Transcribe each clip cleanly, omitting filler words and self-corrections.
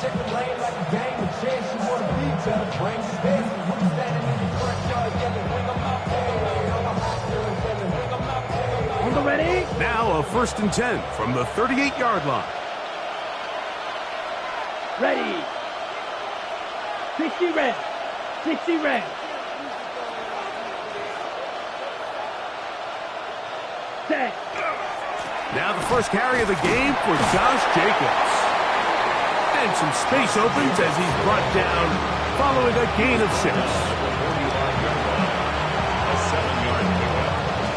On the ready. Now a 1st and 10 from the 38-yard line. Ready. 60 red. 60 red. Set. Now the first carry of the game for Josh Jacobs. And some space opens as he's brought down following a gain of 6. A 7-yard pickup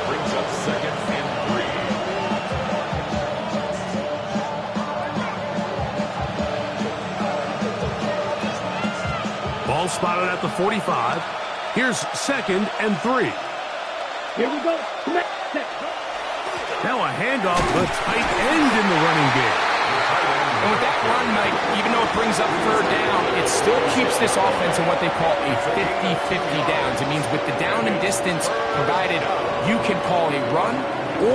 brings up 2nd and 3. Ball spotted at the 45. Here's 2nd and 3. Here we go. Now a handoff to a tight end in the running game. And with that run, Mike, even though it brings up 3rd down, it still keeps this offense in what they call a 50-50 downs. It means with the down and distance provided, you can call a run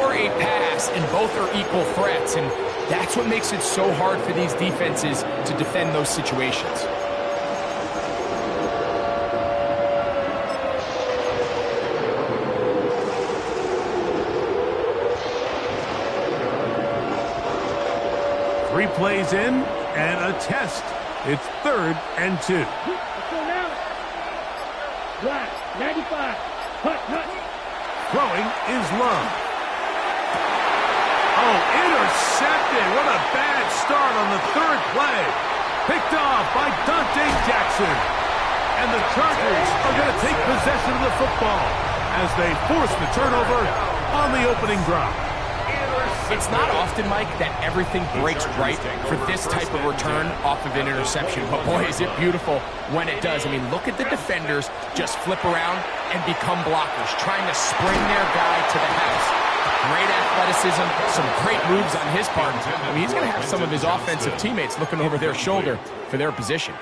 or a pass, and both are equal threats. And that's what makes it so hard for these defenses to defend those situations. Three plays in and a test. It's 3rd and 2. Let's go now. Black, 95. Hut. Throwing is Love. Oh, intercepted. What a bad start on the 3rd play. Picked off by Dante Jackson. And the Chargers are going to take possession of the football as they force the turnover on the opening drive. It's not often, Mike, that everything breaks right for this type of return off of an interception. But, boy, is it beautiful when it does. I mean, look at the defenders just flip around and become blockers, trying to spring their guy to the house. Great athleticism, some great moves on his part. I mean, he's going to have some of his offensive teammates looking over their shoulder for their position.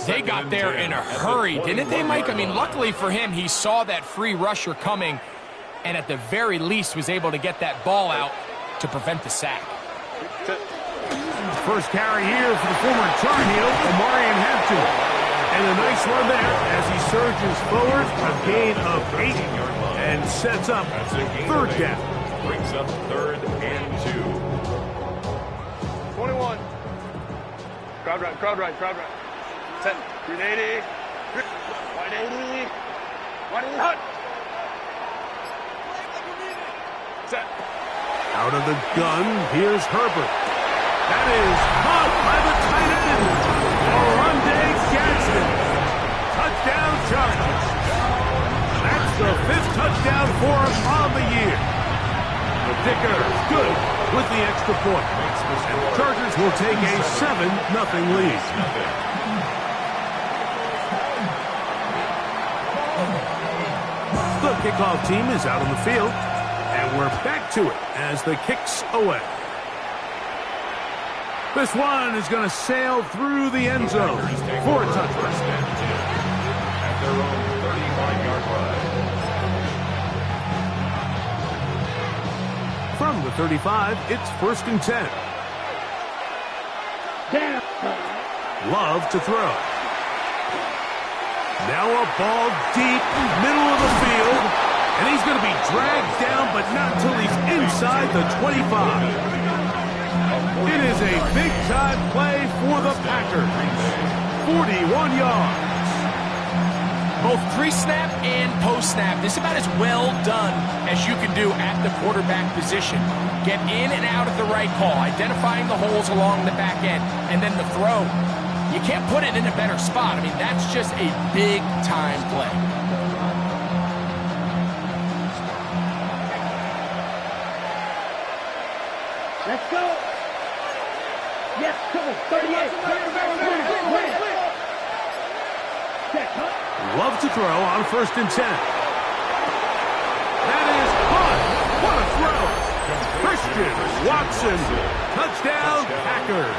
They got there in a hurry, didn't they, Mike? I mean, luckily for him, he saw that free rusher coming and at the very least was able to get that ball out to prevent the sack. First carry here for the former Tar Heel, Omarion Hampton. And a nice run there as he surges forward, a gain of 8, and sets up 3rd down. Brings up 3rd and 2. 21. Crowd right. Set. 380. 180. 180. Hut. Set. Out of the gun, here's Herbert. That is caught by the tight end, Oronde Gadsden. Touchdown Chargers. That's the 5th touchdown for him on the year. The Dicker good with the extra point. And the Chargers will take a 7-0 lead. The kickoff team is out on the field. And we're back to it as the kick's away. This one is going to sail through the end zone for a touchdown. At their own 35-yard line. From the 35, it's 1st and 10. Down. Love to throw. Now a ball deep, middle of the field. And he's going to be dragged down, but not until he's inside the 25. It is a big-time play for the Packers. 41 yards. Both pre-snap and post-snap, this is about as well done as you can do at the quarterback position. Get in and out of the right call, identifying the holes along the back end, and then the throw. You can't put it in a better spot. I mean, that's just a big-time play. Let's go. Yes, come on. 38. Check, huh? Love to throw on 1st and 10. That is caught. What a throw. Christian Watson. Touchdown, Packers.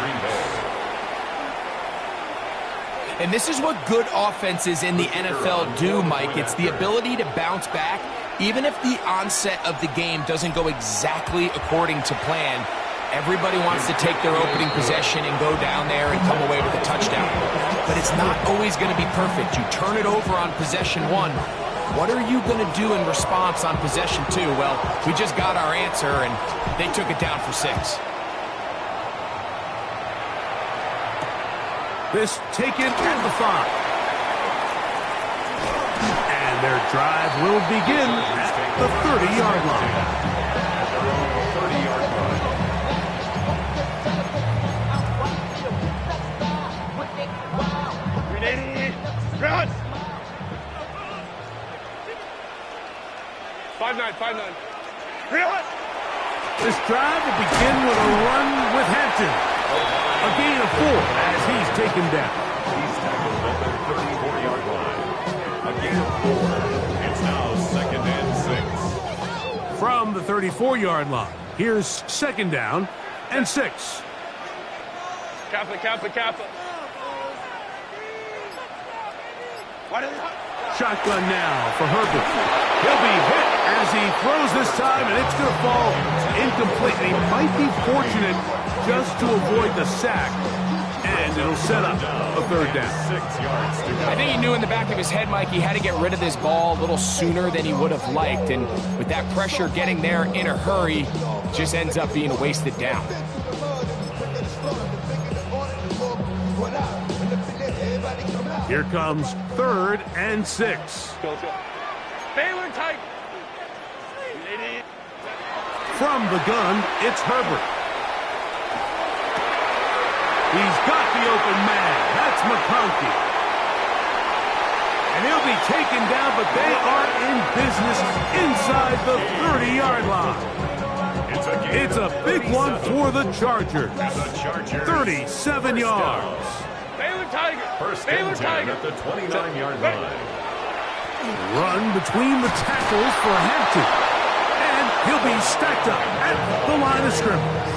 And this is what good offenses in the NFL do, Mike. It's the ability to bounce back, even if the onset of the game doesn't go exactly according to plan. Everybody wants to take their opening possession and go down there and come away with a touchdown. But it's not always going to be perfect. You turn it over on possession 1. What are you going to do in response on possession 2? Well, we just got our answer, and they took it down for 6. This taken at the 5. And their drive will begin at the 30-yard line. They're on the 30-yard line. Run! 5-9. Run! This drive will begin with a run with Hampton. A gain of 4 as he's taken down. He's tackled at the 34-yard line. A gain of 4. It's now 2nd and 6. From the 34-yard line, here's 2nd down and 6. Kappa. Shotgun now for Herbert. He'll be hit as he throws this time, and it's going to fall incomplete. And he might be fortunate just to avoid the sack, and it'll set up a 3rd down. 6 yards to go. I think he knew in the back of his head, Mike, he had to get rid of this ball a little sooner than he would have liked. And with that pressure getting there in a hurry, just ends up being a wasted down. Here comes 3rd and 6. Baylor Tiger. From the gun, it's Herbert. He's got the open man. That's McConkey. And he'll be taken down, but they are in business inside the 30-yard line. It's a big one for the Chargers. 37 yards. Baylor Tiger. First Baylor and 10 Tiger. at the 29-yard line. Run between the tackles for Hampton. And he'll be stacked up at the line of scrimmage.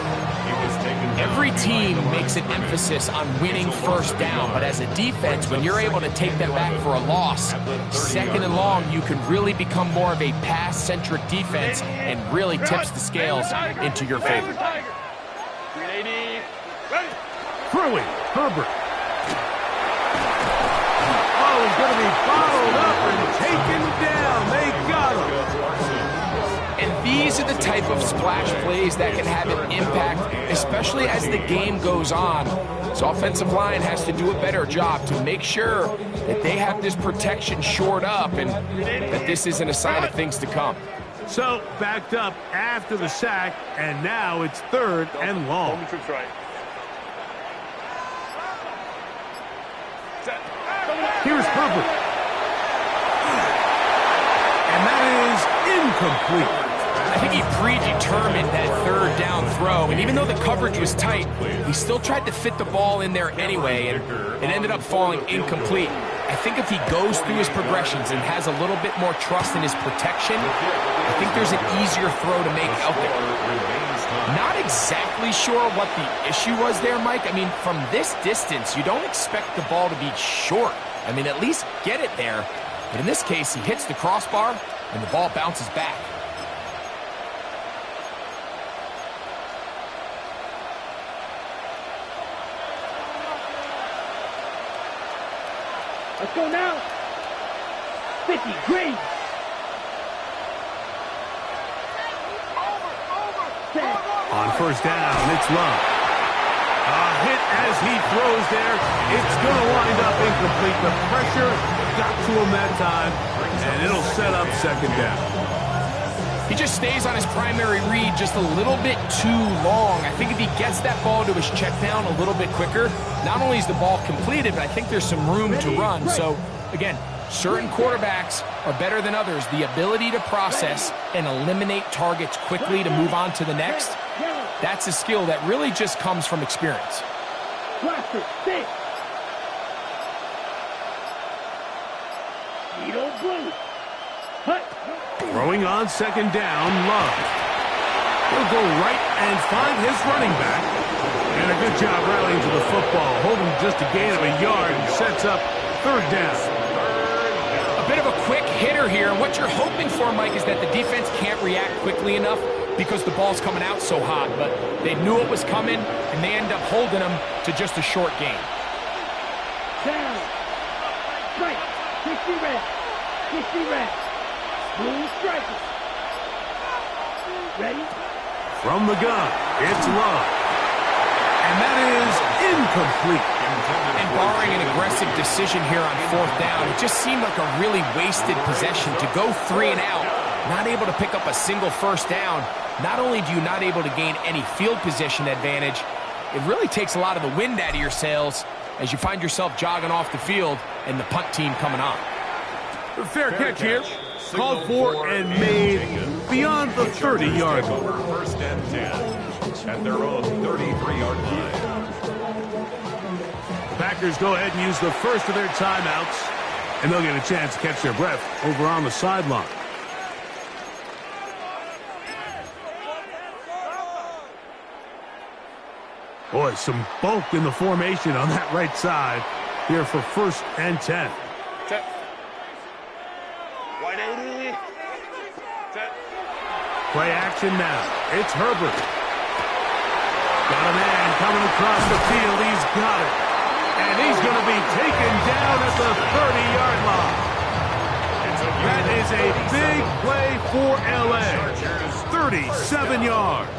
Every team makes an emphasis on winning 1st down, but as a defense, when you're able to take them back for a loss, 2nd and long, you can really become more of a pass-centric defense and really tips the scales into your favor. 380. Ready. Throwing, Herbert. Oh, he's going to be bottled up and taken down. They got him. And these are the type of splash plays that can have an impact, especially as the game goes on. So offensive line has to do a better job to make sure that they have this protection shored up and that this isn't a sign of things to come. So, backed up after the sack, and now it's 3rd and long. Home troops right. Here's Herbert. And that is incomplete. I think he predetermined that 3rd down throw, and even though the coverage was tight, he still tried to fit the ball in there anyway, and it ended up falling incomplete. I think if he goes through his progressions and has a little bit more trust in his protection, I think there's an easier throw to make out there. Not exactly sure what the issue was there, Mike. I mean, from this distance, you don't expect the ball to be short. I mean, at least get it there. But in this case, he hits the crossbar, and the ball bounces back. Let's go now. 50, Green. On 1st down, it's Love. A hit as he throws there. It's going to wind up incomplete. The pressure got to him that time, and it'll set up 2nd down. He just stays on his primary read just a little bit too long. I think if he gets that ball to his check down a little bit quicker, not only is the ball completed, but I think there's some room to run. So, again, certain quarterbacks are better than others. The ability to process and eliminate targets quickly to move on to the next, that's a skill that really just comes from experience. Blaster, 6. Needle blue. Hut. Throwing on 2nd down, Love. He'll go right and find his running back. And a good job rallying to the football. Holding just a gain of a yard and sets up 3rd down. A bit of a quick hitter here. What you're hoping for, Mike, is that the defense can't react quickly enough because the ball's coming out so hot, but they knew it was coming, and they end up holding them to just a short game. Down. Strike. 60 reps. 60 reps. Blue strikers. Ready? From the gun, it's Love. And that is incomplete. And barring an aggressive decision here on 4th down, it just seemed like a really wasted possession to go 3 and out, not able to pick up a single 1st down. Not only do you not able to gain any field position advantage, it really takes a lot of the wind out of your sails as you find yourself jogging off the field and the punt team coming on. Fair catch here. Called for and made beyond the 30-yard line. 1st and 10 at their own 33-yard line. The Packers go ahead and use the first of their timeouts, and they'll get a chance to catch their breath over on the sideline. Boy, some bulk in the formation on that right side here for 1st and 10. Set. 180. Set. Play action now. It's Herbert. Got a man coming across the field. He's got it. And he's going to be taken down at the 30-yard line. That is a big play for L.A. 37 yards.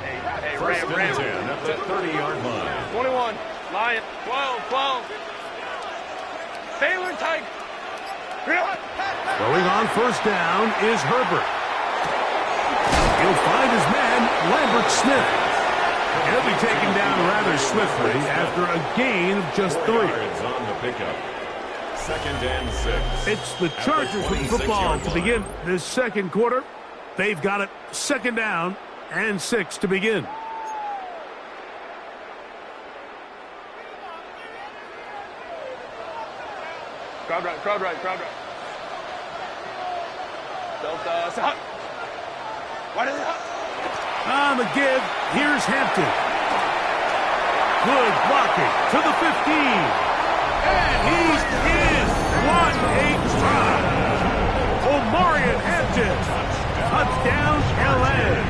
Hey, 1st Ram. and 10 at the 30-yard line. 21. Lion. 12. Baylor Tiger. Reload. Going on 1st down is Herbert. He'll find his man, Lambert Smith. He'll be taken down rather swiftly after a gain of just 3. Yards on the pickup. 2nd and 6. It's the Chargers with the football to begin this 2nd quarter. They've got it 2nd down and 6 to begin. Crowd right. Delta. Hot. What is it? On the give, here's Hampton. Good blocking to the 15. And he's in. What a try. Omarion Hampton. Touchdown, L.A.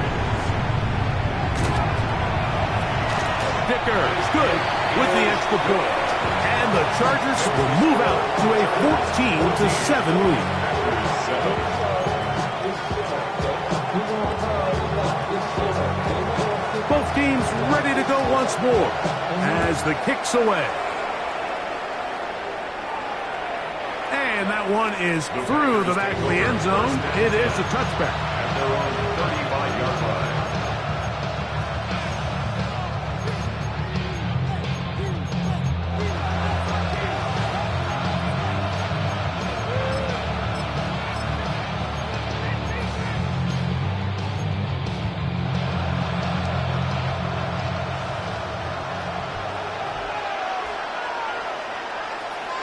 Dicker is good with the extra point. And the Chargers will move out to a 14-7 lead. Both teams ready to go once more as the kick's away. And that one is through the back of the end zone. It is a touchback. At their own 35-yard line.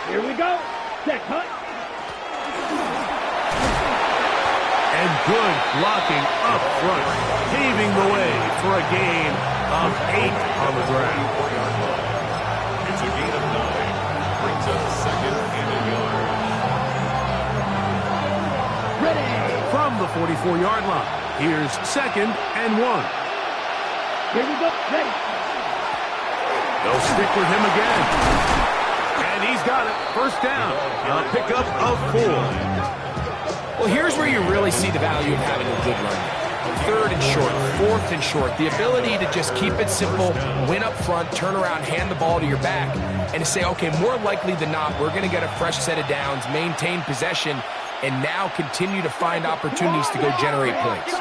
Here we go. Set cut. And good blocking up front, paving the way for a gain of 8 on the ground. It's a gain of 9. Brings up 2nd and a yard. Ready. From the 44-yard line, here's 2nd and 1. Here we go. Ready. They'll stick with him again. And he's got it. 1st down. A pickup of 4. Well, here's where you really see the value of having a good run. 3rd and short, 4th and short. The ability to just keep it simple, win up front, turn around, hand the ball to your back, and to say, okay, more likely than not, we're going to get a fresh set of downs, maintain possession, and now continue to find opportunities to go generate points.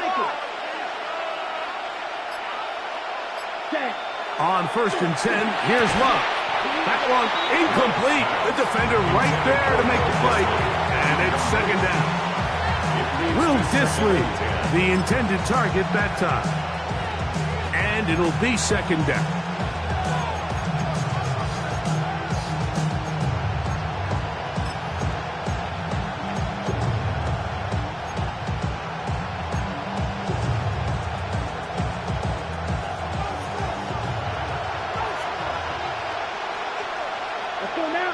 On 1st and 10, here's Love. That one incomplete. The defender right there to make the fight. And it's 2nd down. Will Dissly, the intended target that time. And it'll be 2nd down. Let's go now.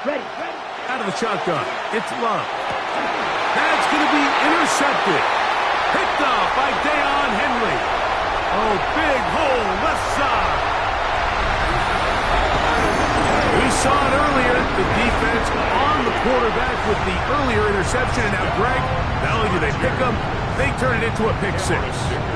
Ready. Out of the shotgun, it's Love. That's going to be intercepted. Picked Picked off by Deion Henley. Oh, big hole left side. We saw it earlier. The defense on the quarterback with the earlier interception. And now, Greg, not only do they pick him, they turn it into a pick six.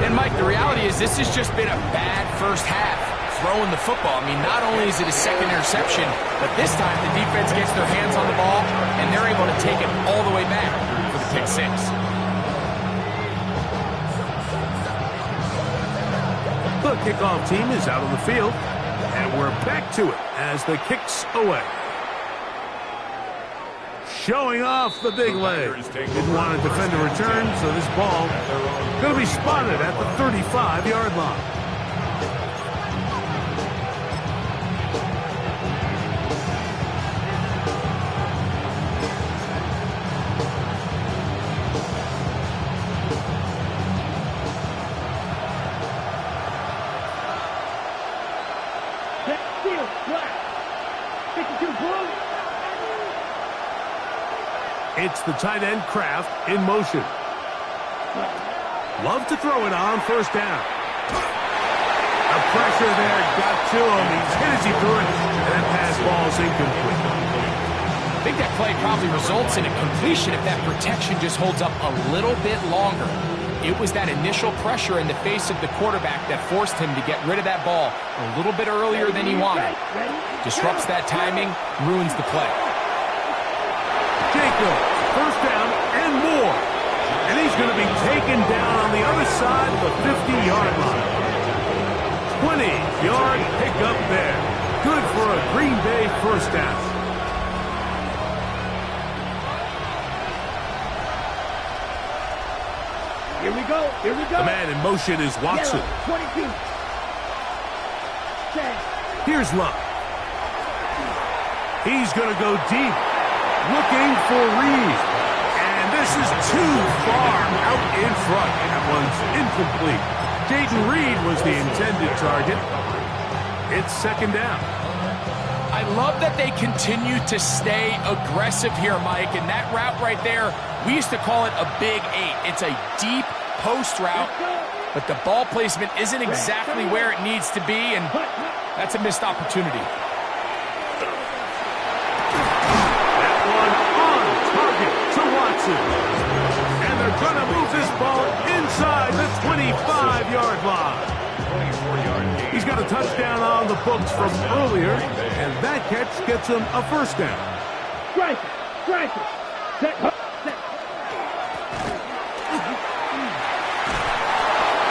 And, Mike, the reality is this has just been a bad first half throwing the football. I mean, not only is it a second interception, but this time the defense gets their hands on the ball, and they're able to take it all the way back for the pick six. The kickoff team is out on the field, and we're back to it as the kick's away. Showing off the big leg. Didn't want to defend a return, so this ball going to be spotted at the 35-yard line. It's the tight end Kraft in motion. Love to throw it on first down. The pressure there got to him. He's hit as he threw it, and that pass ball is incomplete. I think that play probably results in a completion if that protection just holds up a little bit longer. It was that initial pressure in the face of the quarterback that forced him to get rid of that ball a little bit earlier than he wanted. Disrupts that timing, ruins the play. Jacobs, first down and more. And he's going to be taken down on the other side of the 50-yard line. 20-yard pickup there. Good for a Green Bay first down. Here we go. Here we go. The man in motion is Watson. Yellow, 22. Here's Love. He's going to go deep. Looking for Reed. And this is too far out in front. That one's incomplete. Jayden Reed was the intended target. It's second down. I love that they continue to stay aggressive here, Mike. And that route right there, we used to call it a big eight. It's a deep post route, but the ball placement isn't exactly where it needs to be, and that's a missed opportunity. And they're going to move this ball inside the 25-yard line. He's got a touchdown on the books from earlier, and that catch gets him a first down. Strike it. Set.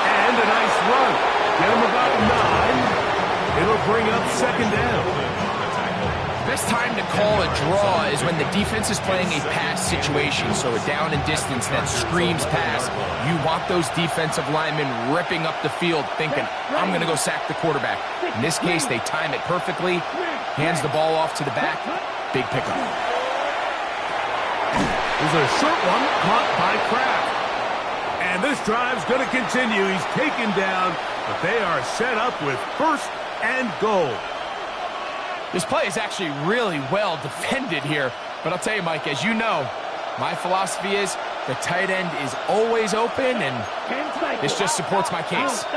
And a nice run. Get him about 9. It'll bring up second down. Best time to call a draw is when the defense is playing a pass situation, so a down and distance that screams pass. You want those defensive linemen ripping up the field thinking, I'm going to go sack the quarterback. In this case, they time it perfectly, hands the ball off to the back, big pickup. There's a short one caught by Kraft. And this drive's going to continue. He's taken down, but they are set up with first and goal. This play is actually really well defended here. But I'll tell you, Mike, as you know, my philosophy is the tight end is always open, and this just supports my case.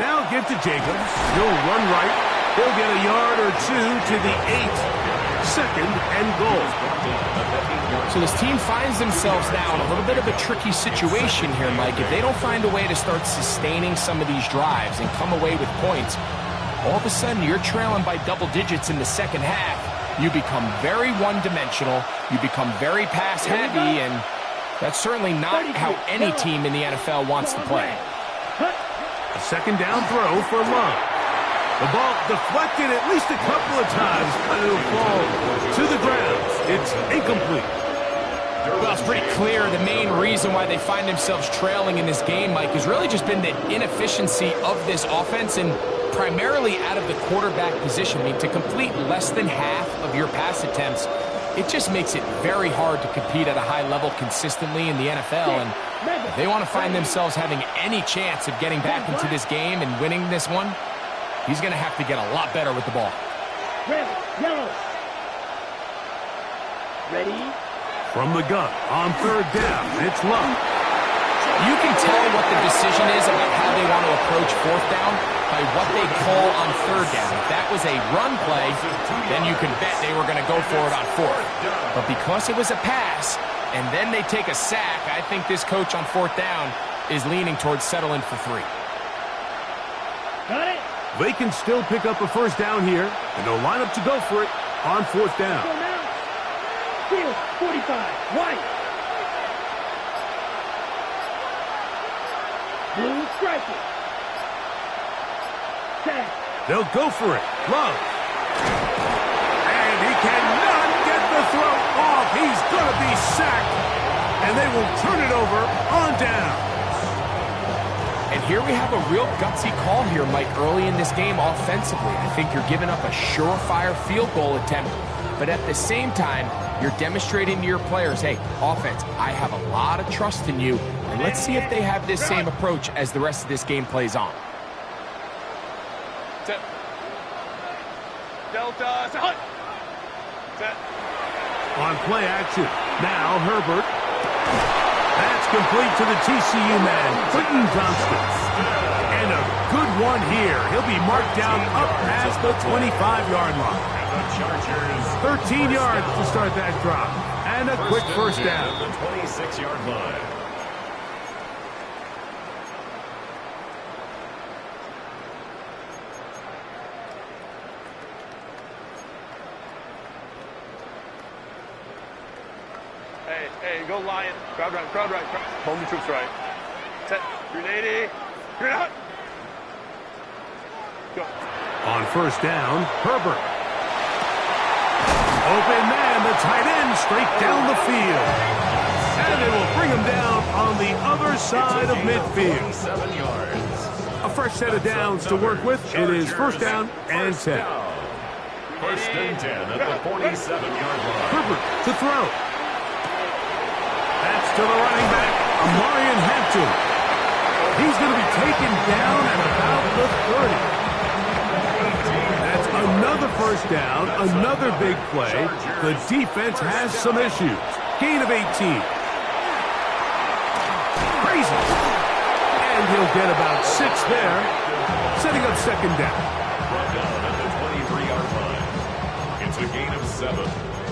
Now give to Jacobs. He'll run right. He'll get a yard or two to the 8. Second and goal. So this team finds themselves now in a little bit of a tricky situation here, Mike. If they don't find a way to start sustaining some of these drives and come away with points, all of a sudden you're trailing by double digits in the second half. You become very one-dimensional. You become very pass-heavy, and that's certainly not how any team in the NFL wants to play. A second down throw for Love. The ball deflected at least a couple of times, but it'll fall to the ground. It's incomplete. Well, it's pretty clear the main reason why they find themselves trailing in this game, Mike, has really just been the inefficiency of this offense and primarily out of the quarterback position. I mean, to complete less than half of your pass attempts, it just makes it very hard to compete at a high level consistently in the NFL. And if they want to find themselves having any chance of getting back into this game and winning this one, he's going to have to get a lot better with the ball. Red, yellow. Ready? From the gun on third down, it's Love. You can tell what the decision is about how they want to approach fourth down by what they call on third down. If that was a run play, then you can bet they were going to go for it on fourth. But because it was a pass, and then they take a sack, I think this coach on fourth down is leaning towards settling for 3. Got it. They can still pick up a first down here, and they'll line up to go for it on fourth down. Go now. Field 45. White. Blue striker. Tag. They'll go for it. Love. And he cannot get the throw off. He's going to be sacked. And they will turn it over on down. And here we have a real gutsy call here, Mike, early in this game offensively. I think you're giving up a surefire field goal attempt, but at the same time, you're demonstrating to your players, hey, offense, I have a lot of trust in you, and let's see if they have this same approach as the rest of this game plays on. Set. Delta. Set. Set. On play action. Now Herbert. That's complete to the TCU man, Quentin Johnston. And a good one here. He'll be marked down up past the 25-yard line. 13 yards to start that drop. And a quick first down. The 26-yard line. Hey, go Lion. Crowd right. Hold the troops right. Set. Grenade. Grenade out. Go. On first down, Herbert. Open man, the tight end, straight down the field. And it will bring him down on the other side of midfield. 7 yards. A fresh set of downs to work with. It is first down and 10. First and 10 at the 47-yard line. Herbert to throw. That's to the running back, Amarian Hampton. He's going to be taken down at about the 30. That's another first down, another big play. The defense has some issues. Gain of 18. Crazy. And he'll get about 6 there, setting up second down. Brought down at the 23-yard line. It's a gain of 7.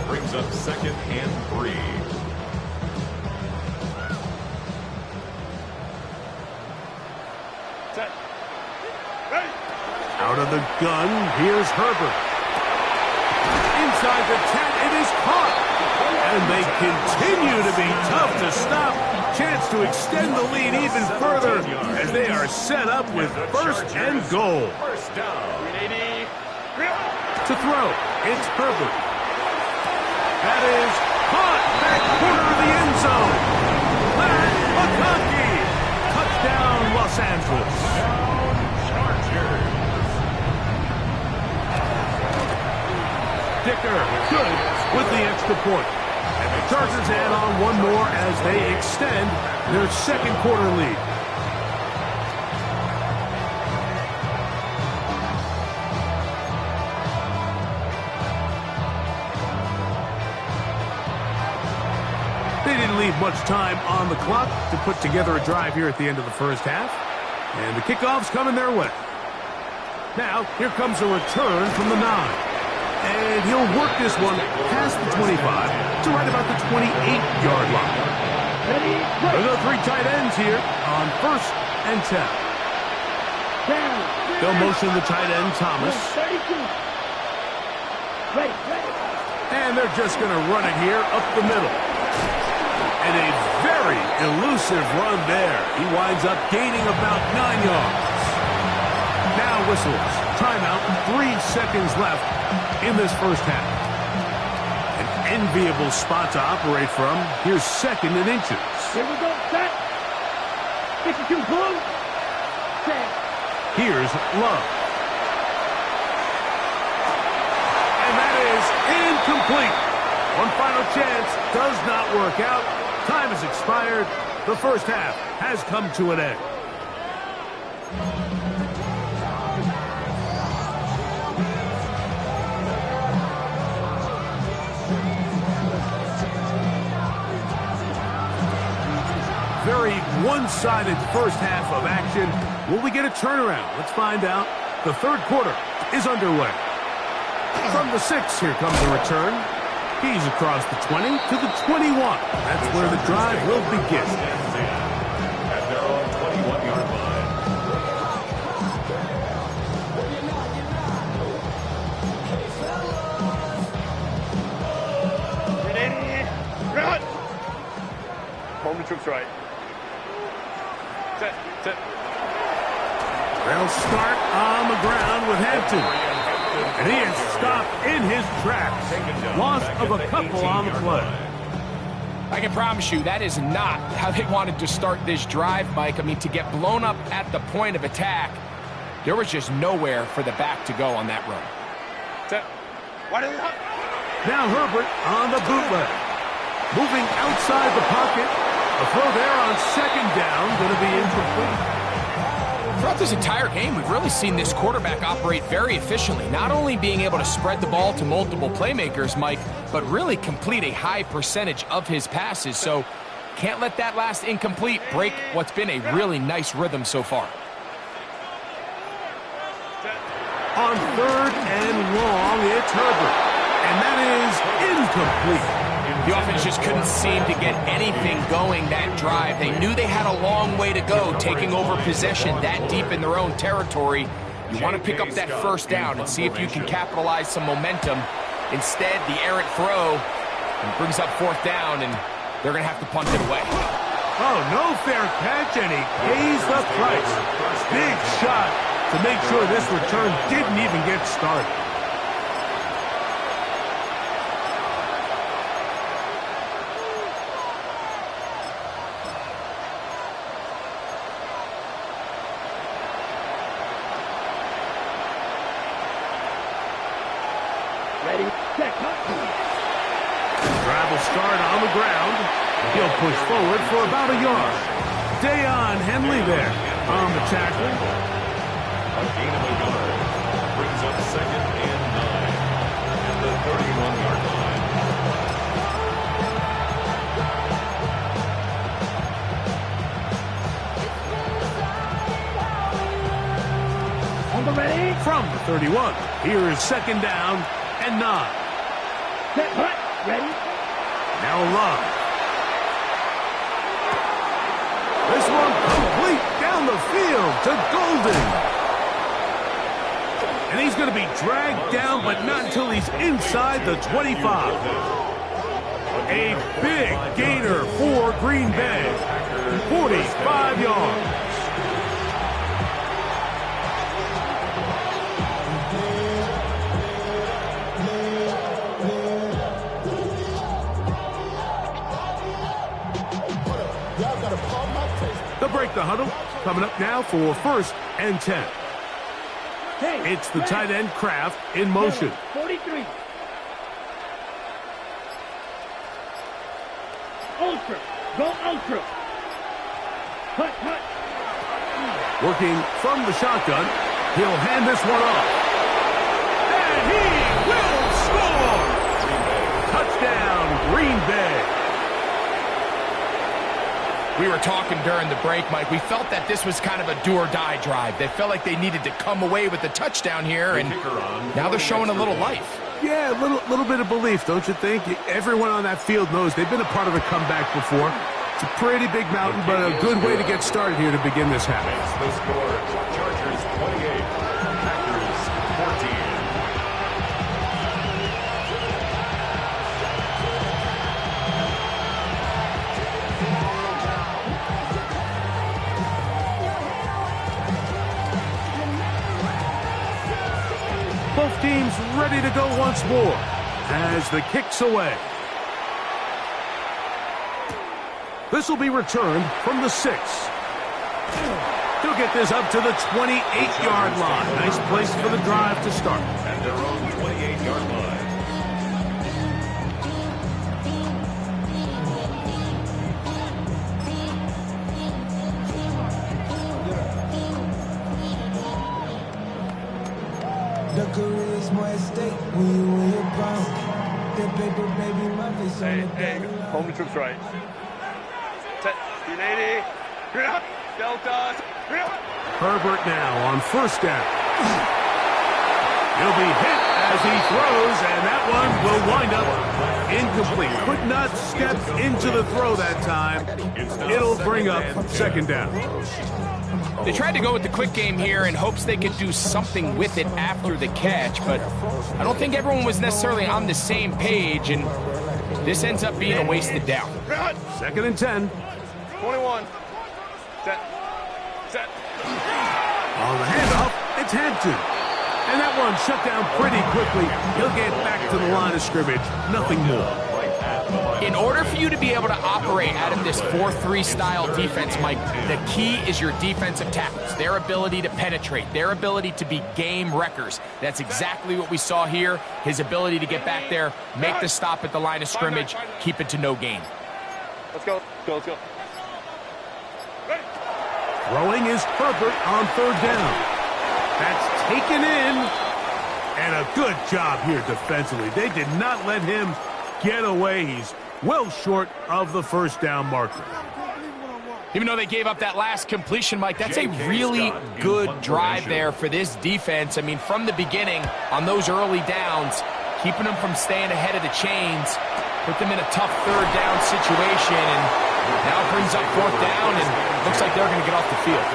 Brings up second and 3. Set. Ready. Out of the gun, here's Herbert. Inside the 10, it is caught. And they continue to be tough to stop. Chance to extend the lead even further as they are set up with first and goal. First down. Grenade. To throw, it's Herbert. That is caught back corner of the end zone. Larry McConkey. Touchdown, Los Angeles. Chargers. Dicker, good with the extra point. And the Chargers add on one more as they extend their second quarter lead. They didn't leave much time on the clock to put together a drive here at the end of the first half. And the kickoff's coming their way. Now, here comes a return from the 9. And he'll work this one past the 25 to right about the 28-yard line. Ready. There are 3 tight ends here on first and 10. Down. They'll motion the tight end, Thomas. 32. Ready. And they're just going to run it here up the middle. And a very elusive run there. He winds up gaining about 9 yards. Now whistles. Timeout, 3 seconds left in this first half. An enviable spot to operate from. Here's second and inches. Here we go. Set. 52 blue. Set. Here's Love. And that is incomplete. One final chance does not work out. Time has expired. The first half has come to an end. Very one-sided first half of action. Will we get a turnaround? Let's find out. The third quarter is underway. From the 6, here comes the return. He's across the 20 to the 21. That's where the drive will begin. At their own 21-yard line. Ready, run! Home the troops right. Set. They'll start on the ground with Hampton. And he is stopped in his tracks. Loss of a couple on the play. I can promise you that is not how they wanted to start this drive, Mike. I mean, to get blown up at the point of attack, there was just nowhere for the back to go on that run. Set. Wide of the hut. Now Herbert on the bootleg. Moving outside the pocket. A throw there on second down. Going to be incomplete. Throughout this entire game, we've really seen this quarterback operate very efficiently, not only being able to spread the ball to multiple playmakers, Mike, but really complete a high percentage of his passes. So can't let that last incomplete break what's been a really nice rhythm so far. On third and long, it's Herbert. And that is incomplete. The offense just couldn't seem to get anything going that drive. They knew they had a long way to go, taking over possession that deep in their own territory. You want to pick up that first down and see if you can capitalize some momentum. Instead, the errant throw brings up fourth down, and they're going to have to punt it away. Oh, no fair catch, and he pays the price. Big shot to make sure this return didn't even get started. Ready, set, cut. Drive will start on the ground. He'll push forward for about a yard. Deion Henley there on the tackle. A gain of a yard. Brings up second and 9 at the 31-yard line. On the ready. From the 31, here is second down and 9. Set, cut. Ready. Now Love. This one complete down the field to Golden. And he's going to be dragged down, but not until he's inside the 25. A big gainer for Green Bay. 45 yards. They'll break the huddle. Coming up now for first and 10. Hey, It's the ready. tight end Kraft in motion. 43. Ultra. Go ultra. Cut. Working from the shotgun. He'll hand this one off. And he will score! Touchdown, Green Bay. We were talking during the break, Mike. We felt that this was kind of a do-or-die drive. They felt like they needed to come away with the touchdown here, and now they're showing a little life. Yeah, a little bit of belief, don't you think? Everyone on that field knows they've been a part of a comeback before. It's a pretty big mountain, but a good way to get started here to begin this half. The score, Chargers 28, Packers 14. Both teams ready to go once more as the kick's away. This will be returned from the 6. He'll get this up to the 28-yard line. Nice place for the drive to start. At their own 28-yard line. The career is more at stake when you win your crown. That paper, baby, my face on the Hey, home the troops right. Set, 380. Delta. Herbert now on first down. He'll be hit as he throws, and that one will wind up incomplete. Could not step into the throw that time. It'll bring up second down. They tried to go with the quick game here in hopes they could do something with it after the catch, but I don't think everyone was necessarily on the same page, and this ends up being a wasted down. Second and 10. 21. Set. Set. On the handoff, it's Hampton. And that one shut down pretty quickly. He'll get back to the line of scrimmage. Nothing more. In order for you to be able to operate out of this 4-3 style defense, Mike, the key is your defensive tackles, their ability to penetrate, their ability to be game wreckers. That's exactly what we saw here. His ability to get back there, make the stop at the line of scrimmage, keep it to no gain. Let's go. Let's go. Ready. Throwing is Herbert on third down. That's taken in. And a good job here defensively. They did not let him get away. He's well short of the first down marker. Even though they gave up that last completion, Mike, that's a really good drive there for this defense. I mean, from the beginning, on those early downs, keeping them from staying ahead of the chains, put them in a tough third down situation, and now it brings up fourth down, and looks like they're going to get off the field.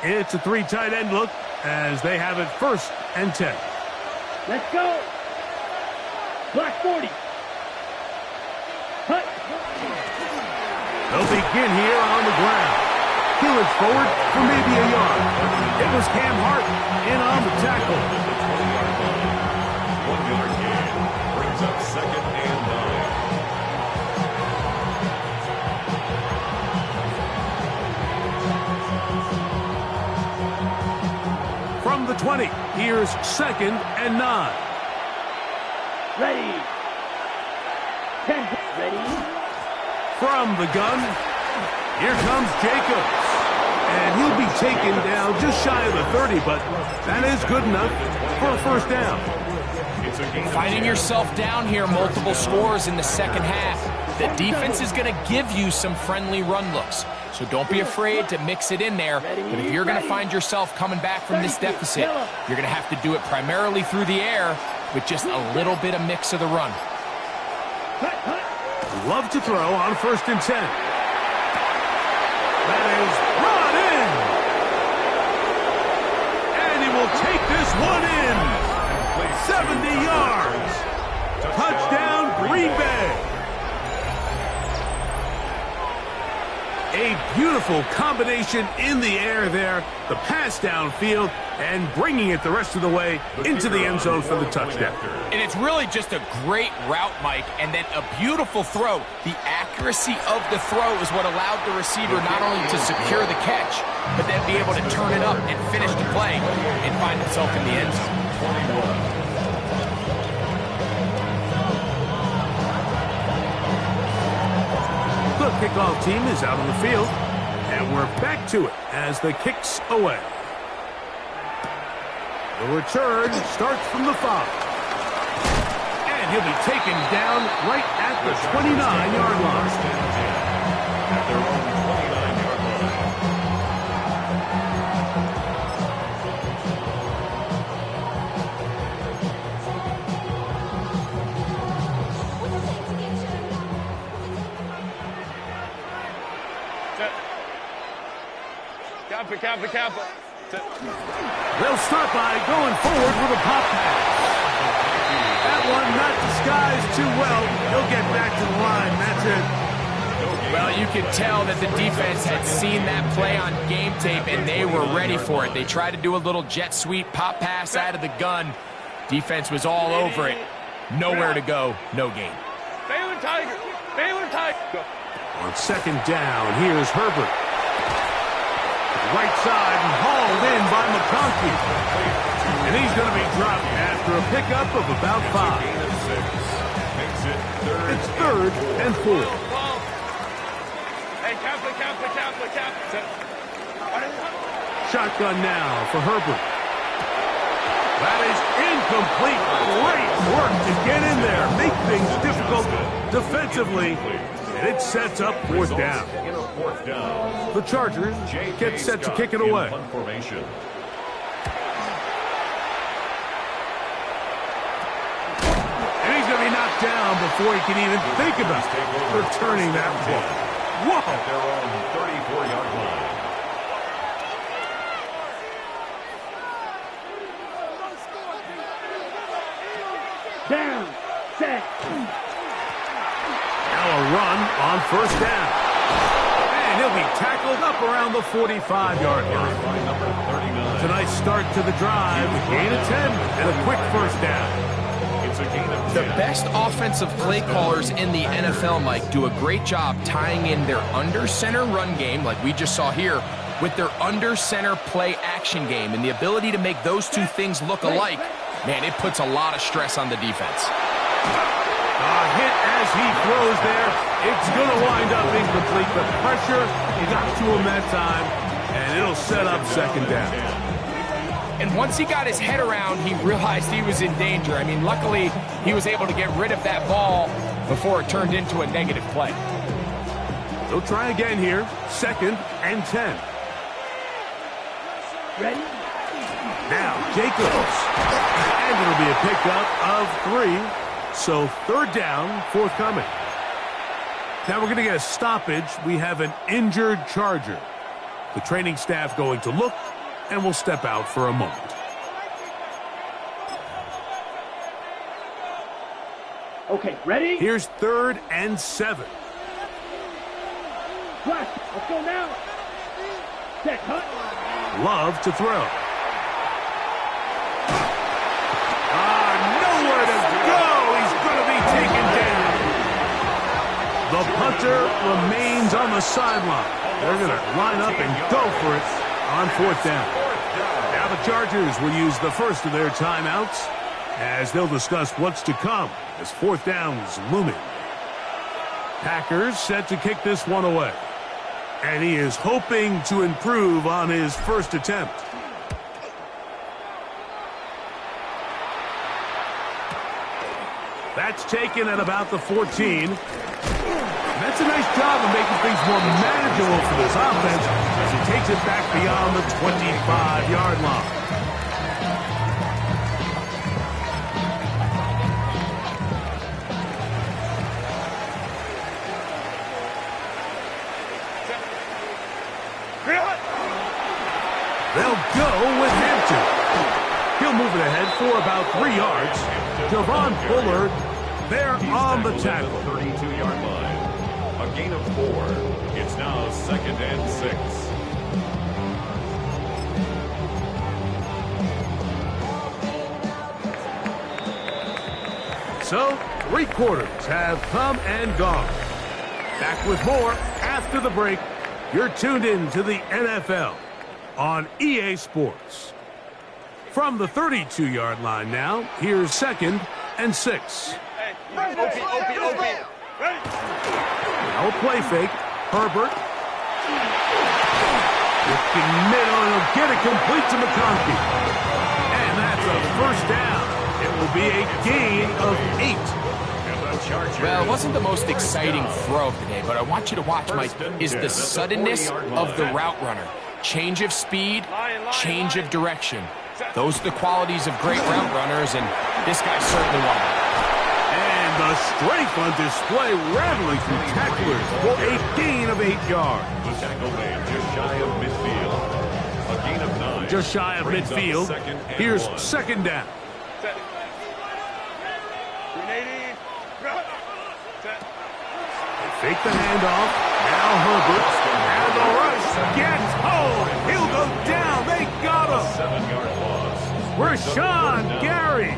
It's a three tight end look as they have it first and 10. Let's go. Black 40. Cut. They'll begin here on the ground. Heelan forward for maybe a yard. It was Cam Hart in on the tackle. 1 yard gain brings up second and 9. From the 20, here's second and 9. Ready. 10. Ready. From the gun, here comes Jacobs. And he'll be taken down just shy of the 30, but that is good enough for a first down. Finding yourself down here, multiple scores in the second half. The defense is going to give you some friendly run looks. So don't be afraid to mix it in there. But if you're going to find yourself coming back from this deficit, you're going to have to do it primarily through the air with just a little bit of mix of the run. Love to throw on first and 10. That is brought in. And he will take this one in. 70 yards. Touchdown, Green Bay. A beautiful combination in the air there. The pass downfield and bringing it the rest of the way into the end zone for the touchdown. And it's really just a great route, Mike, and then a beautiful throw. The accuracy of the throw is what allowed the receiver not only to secure the catch, but then be able to turn it up and finish the play and find himself in the end zone. The kickoff team is out on the field, and we're back to it as the kick's away. The return starts from the 5. And he'll be taken down right at the 29-yard line. At their own 29-yard line. Kappa. They'll start by going forward with a pop pass. That one not disguised too well. He'll get back to the line. That's it. Well, you could tell that the defense had seen that play on game tape, and they were ready for it. They tried to do a little jet sweep pop pass out of the gun. Defense was all over it. Nowhere to go, no gain. Baylor Tiger. Go. On second down, here's Herbert. Right side and hauled in by McConkey. And he's going to be dropped after a pickup of about 5. It's third and 4. Hey, Kappa. Shotgun now for Herbert. That is incomplete. Great work to get in there. Make things difficult defensively. And it sets up fourth down. The Chargers get set to kick it away. And he's going to be knocked down before he can even think about returning that ball. Whoa! At their own 34-yard line. Down. Set. Now a run on first down. And he'll be tackled up around the 45-yard line. It's a nice start to the drive. A gain of 10 and a quick first down. The best offensive play callers in the NFL, Mike, do a great job tying in their under-center run game, like we just saw here, with their under-center play action game. And the ability to make those two things look alike, man, it puts a lot of stress on the defense. A hit as he throws there. It's going to wind up incomplete. The pressure got to him that time, and it'll set up second down. And once he got his head around, he realized he was in danger. I mean, luckily, he was able to get rid of that ball before it turned into a negative play. They'll try again here. Second and 10. Ready? Now, Jacobs. And it'll be a pickup of 3. So third down, forthcoming. Now we're going to get a stoppage. We have an injured Charger. The training staff going to look, and we'll step out for a moment. Okay, ready? Here's third and 7. Flash. Let's go now. Set. Cut. Love to throw. Nowhere to go. He's going to be taken down. The punter remains on the sideline. They're going to line up and go for it on fourth down. Now the Chargers will use the first of their timeouts as they'll discuss what's to come as fourth down's looming. Packers set to kick this one away. And he is hoping to improve on his first attempt. That's taken at about the 14. That's a nice job of making things more manageable for this offense as he takes it back beyond the 25-yard line. They'll go with Hampton. He'll move it ahead for about 3 yards. Javon Bullard there on the tackle. 32-yard line. A gain of 4. It's now second and 6. So, 3 quarters have come and gone. Back with more after the break. You're tuned in to the NFL on EA Sports. From the 32-yard line now, here's second and 6. Opie. Now a play fake. Herbert. Looking middle, and he'll get it complete to McConkey. And that's a first down. It will be a gain of 8. Well, it wasn't the most exciting throw of the day, but I want you to watch, Mike, is the suddenness of the route runner. Change of speed, change of direction. Those are the qualities of great route runners, and this guy certainly one of them. And the strength on display, rattling through tacklers for a gain of 8 yards. The tackle made just shy of midfield. A gain of 9. Just shy of midfield. Here's second down. Set. 380. Set. Fake the handoff. Now Herbert. And the rush gets home. He'll go down. They got him. 7-yard loss. Rashawn Gary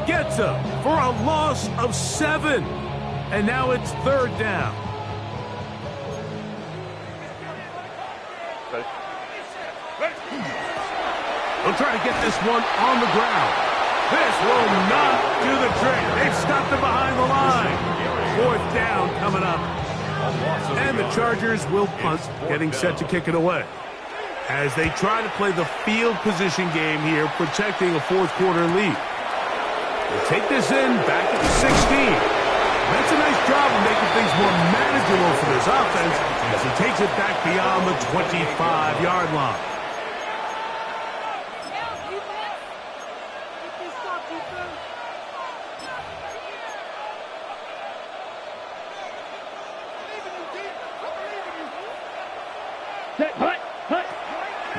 gets him for a loss of 7. And now it's third down. They'll try to get this one on the ground. This will not do the trick. They've stopped it behind the line. Fourth down coming up. And the Chargers will punt, getting set to kick it away. as they try to play the field position game here, protecting a fourth-quarter lead. They take this in back at the 16. That's a nice job of making things more manageable for this offense as he takes it back beyond the 25-yard line.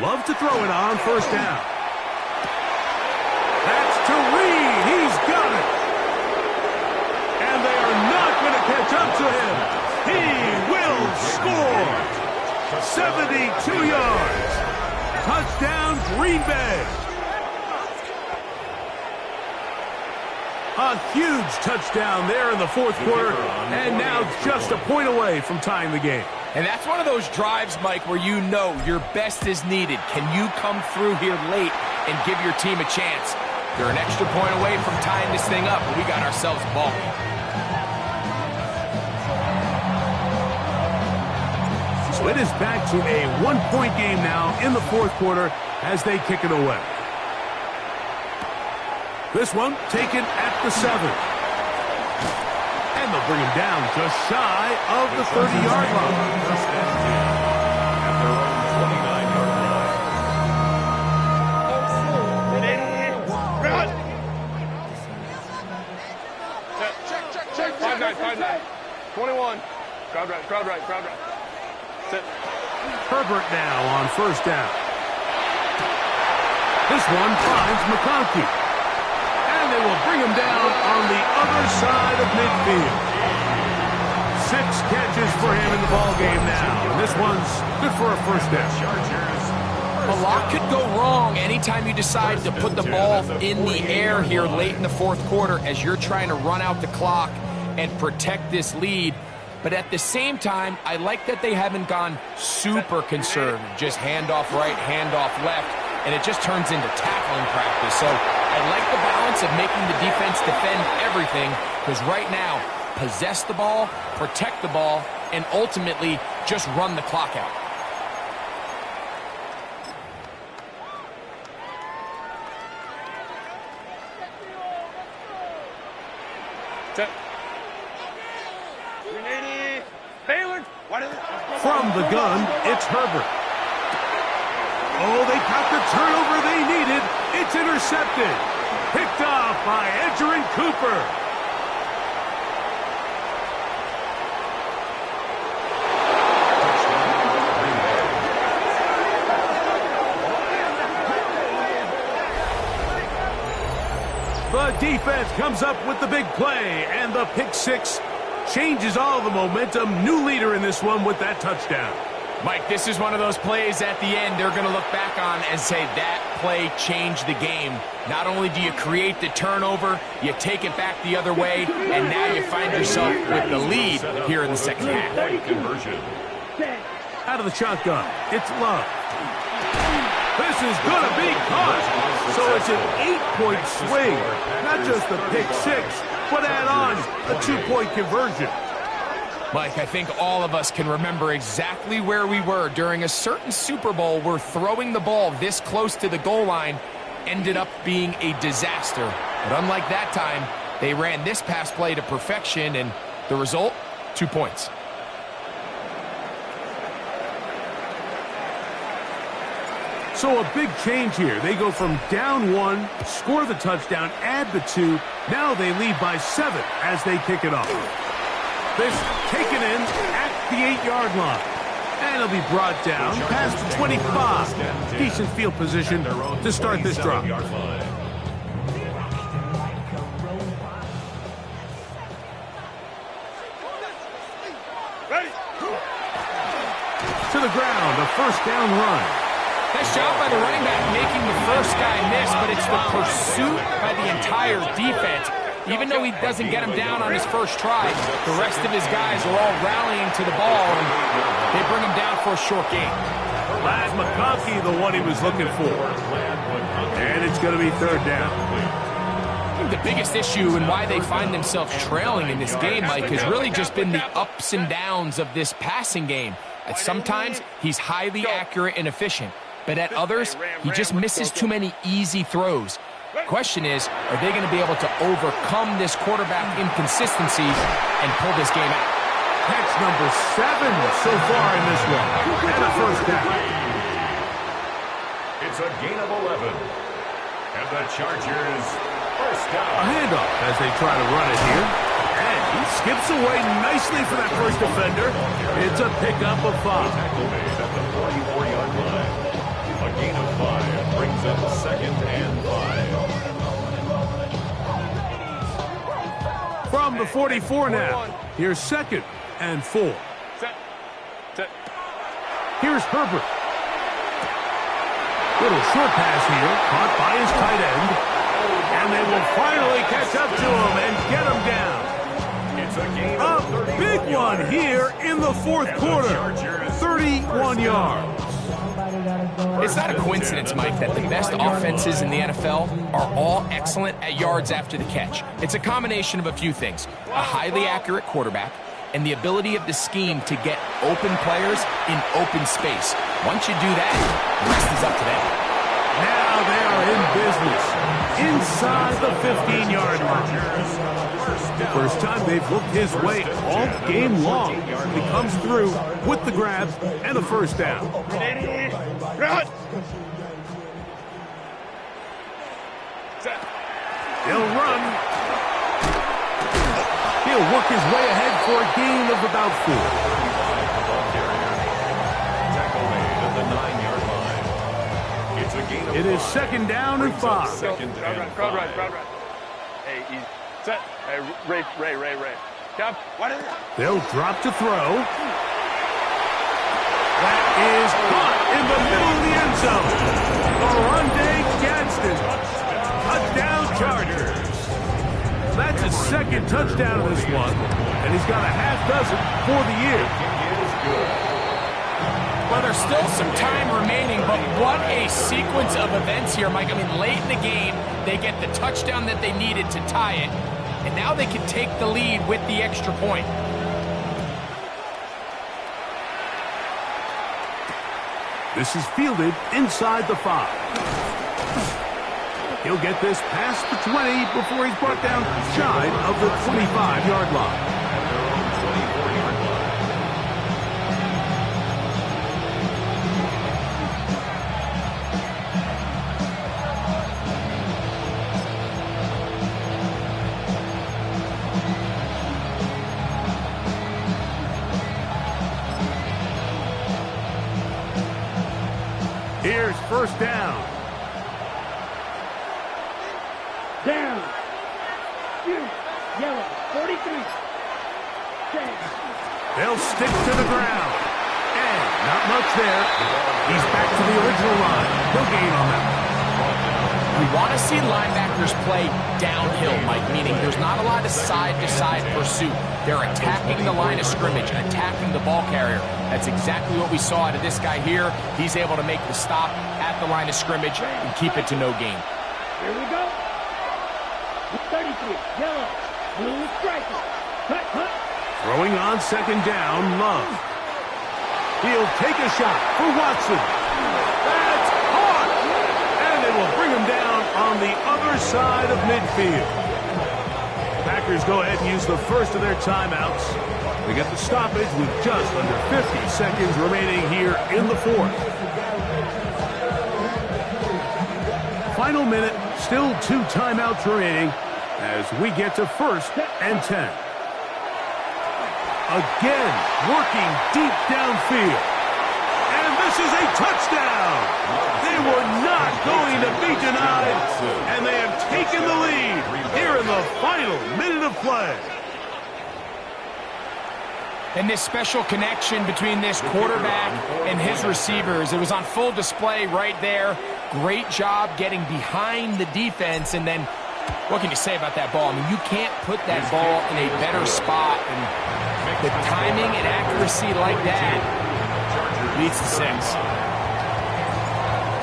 Love to throw it on first down. That's to Reed. He's got it. And they are not going to catch up to him. He will score. 72 yards. Touchdown, Green Bay. A huge touchdown there in the fourth quarter, and now just a point away from tying the game. And that's one of those drives, Mike, where you know your best is needed. Can you come through here late and give your team a chance? You're an extra point away from tying this thing up, and we got ourselves a ball game. So it is back to a one-point game now in the fourth quarter as they kick it away. This one taken at the 7. And they'll bring him down just shy of the 30-yard line. At their own 29-yard line. Check. 21. Crowd right. Sit. Herbert now on first down. This one finds McConkey. And they will bring him down on the other side of midfield. 6 catches for him in the ballgame now. And this one's good for a first down. A lot could go wrong anytime you decide to put the ball in the air here late in the fourth quarter as you're trying to run out the clock and protect this lead. But at the same time, I like that they haven't gone super conservative. Just handoff right, handoff left, and it just turns into tackling practice. So I like the balance of making the defense defend everything, because right now, possess the ball, protect the ball, and ultimately just run the clock out. Check. 380. Baylor. From the gun, it's Herbert. Oh, they got the turnover they needed. It's intercepted. Picked off by Edgerrin Cooper. The defense comes up with the big play, and the pick six changes all the momentum. New leader in this one with that touchdown. Mike, this is one of those plays at the end they're going to look back on and say that play changed the game. Not only do you create the turnover, you take it back the other way, and now you find yourself with the lead here in the second half. Conversion. Out of the shotgun, it's Love. This is going to be caught. So it's an 8-point swing. Not just the pick six, but add on a 2-point conversion. Mike, I think all of us can remember exactly where we were during a certain Super Bowl where throwing the ball this close to the goal line ended up being a disaster. But unlike that time, they ran this pass play to perfection, and the result, 2 points. So a big change here. They go from down 1, score the touchdown, add the 2. Now they lead by 7 as they kick it off. This taken in at the 8-yard line. And it'll be brought down past the 25. Decent field position to start this drive. Ready. To the ground, a first down run. Nice job by the running back making the first guy miss, but it's the pursuit by the entire defense. Even though he doesn't get him down on his first try, the rest of his guys are all rallying to the ball, and they bring him down for a short gain. Ladd McConkey, the one he was looking for. And it's going to be third down. I think the biggest issue and why they find themselves trailing in this game, Mike, has really just been the ups and downs of this passing game. Sometimes he's highly accurate and efficient. but at others, he just misses too many easy throws. Question is, are they going to be able to overcome this quarterback inconsistency and pull this game out? Catch number 7 so far in this one. And a first down. It's a gain of 11. And the Chargers first down. A handoff as they try to run it here. And he skips away nicely for that first defender. It's a pickup of 5. Tackle made at the 44-yard line. A gain of 5 brings up 2nd and 5. From the 44 now. Here's 2nd and 4. Set. Here's Herbert. Little short pass here, caught by his tight end. And they will finally catch up to him and get him down. It's a gain A of 31 big one yards. here in the 4th quarter. 31 yards. It's not a coincidence, Mike, that the best offenses in the NFL are all excellent at yards after the catch. It's a combination of a few things. A highly accurate quarterback and the ability of the scheme to get open players in open space. Once you do that, the rest is up to them. Now they are in business inside the 15-yard line. First time they've looked his way all game long. He comes through with the grab and a first down. Run. Set. He'll run. He'll work his way ahead for a gain of about 4. Tackle made at the 9-yard line. It's a gain of It is 5. 2nd down and 5. Second Crowd and right. 5. Hey, easy. Set. Hey, Ray. Cap, what is it? They'll drop to throw. That is caught in the middle of the end zone. Oronde Gadsden. Touchdown Chargers. That's his 2nd touchdown of this one. And he's got a half dozen for the year. Well, there's still some time remaining, but what a sequence of events here, Mike. I mean, late in the game, they get the touchdown that they needed to tie it, and now they can take the lead with the extra point. This is fielded inside the 5. He'll get this past the 20 before he's brought down shy of the 25-yard line. At their own 24-yard line. Here's first down. Down. You. Yellow. 43. Change. They'll stick to the ground. And not much there. He's back to the original line. No gain on that. We want to see linebackers play downhill, Mike, meaning there's not a lot of side-to-side pursuit. They're attacking the line of scrimmage, attacking the ball carrier. That's exactly what we saw out of this guy here. He's able to make the stop at the line of scrimmage and keep it to no gain. Here we go. 33. Yellow. Blue striker. Cut. Throwing on 2nd down, Love. He'll take a shot for Watson. That's caught! And they will bring him down on the other side of midfield. Packers go ahead and use the first of their timeouts. They get the stoppage with just under 50 seconds remaining here in the 4th. Final minute, still 2 timeouts remaining as we get to 1st and 10. Again, working deep downfield. And this is a touchdown! They were not going to be denied, and they have taken the lead here in the final minute of play. And this special connection between this quarterback and his receivers, it was on full display right there. Great job getting behind the defense, and then what can you say about that ball? I mean, you can't put that ball in a better spot, and the timing and accuracy like that leads to 6.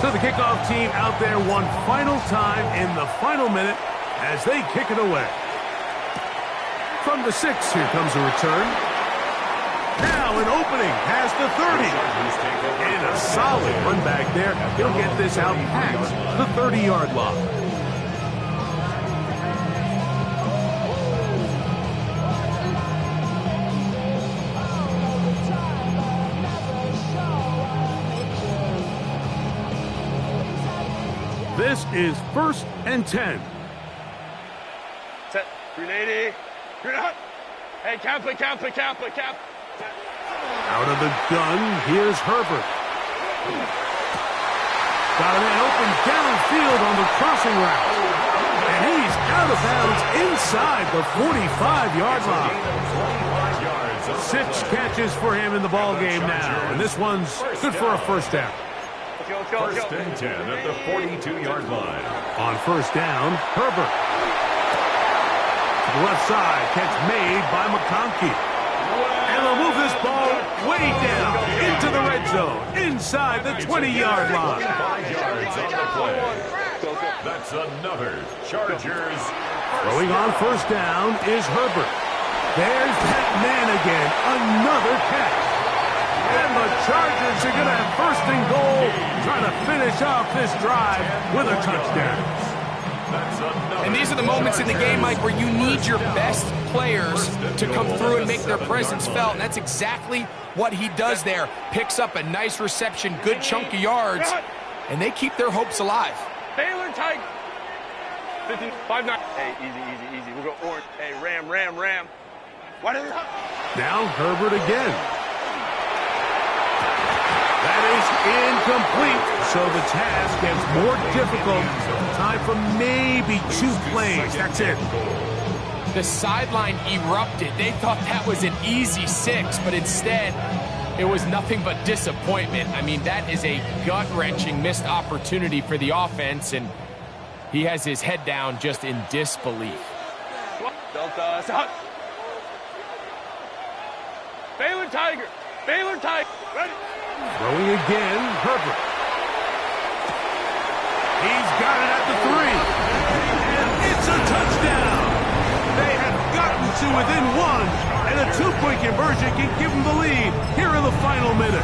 So the kickoff team out there one final time in the final minute as they kick it away. From the 6, here comes a return. Now an opening past the 30. And a solid run back there. He'll get this out past the 30-yard line. This is 1st and 10. Set. 380. You're not. Hey, cap it. Out of the gun, here's Herbert. Got a man open downfield on the crossing route. And he's out of bounds inside the 45-yard line. 6 catches for him in the ball game now. And this one's good for a first down. Let's go. 1st and 10 at the 42-yard line. On first down, Herbert. To the left side, catch made by McConkey. And they'll move this ball way down into the red zone, inside the 20-yard line. 5 yards on the play. That's another Chargers. Throwing on first down is Herbert. There's that man again, another catch. And the Chargers are going to have 1st and goal, trying to finish off this drive with a touchdown. And these are the moments in the game, Mike, where you need your best players to come through and make their presence felt. And that's exactly what he does there. Picks up a nice reception, good chunk of yards, and they keep their hopes alive. Baylor Tiger. 5-9. Hey, easy. We'll go orange. Hey, ram. Why did it hop? Now Herbert again. That is incomplete, so the task gets more difficult. Time for maybe 2 plays. That's it. The sideline erupted. They thought that was an easy 6, but instead, it was nothing but disappointment. I mean, that is a gut-wrenching missed opportunity for the offense, and he has his head down just in disbelief. Delta, stop. Baylor Tiger. Ready. Throwing again, Herbert. He's got it at the 3. And it's a touchdown. They have gotten to within 1. And a 2-point conversion can give them the lead here in the final minute.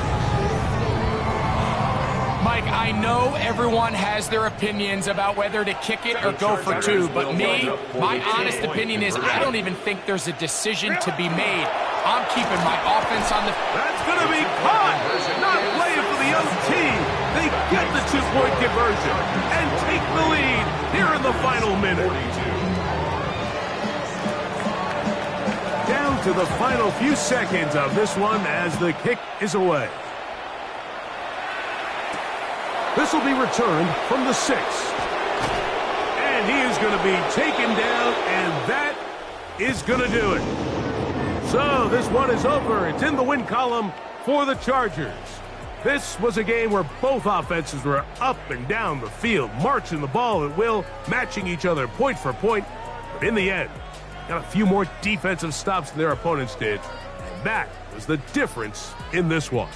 Mike, I know everyone has their opinions about whether to kick it or go for 2, but my honest opinion is I don't even think there's a decision to be made. I'm keeping my offense on the... That's going to be caught. Not playing for the OT. They get the 2-point conversion and take the lead here in the final minute. Down to the final few seconds of this one as the kick is away. This will be returned from the 6. And he is going to be taken down, and that is going to do it. So this one is over. It's in the win column for the Chargers. This was a game where both offenses were up and down the field, marching the ball at will, matching each other point for point. But in the end, got a few more defensive stops than their opponents did. And that was the difference in this one.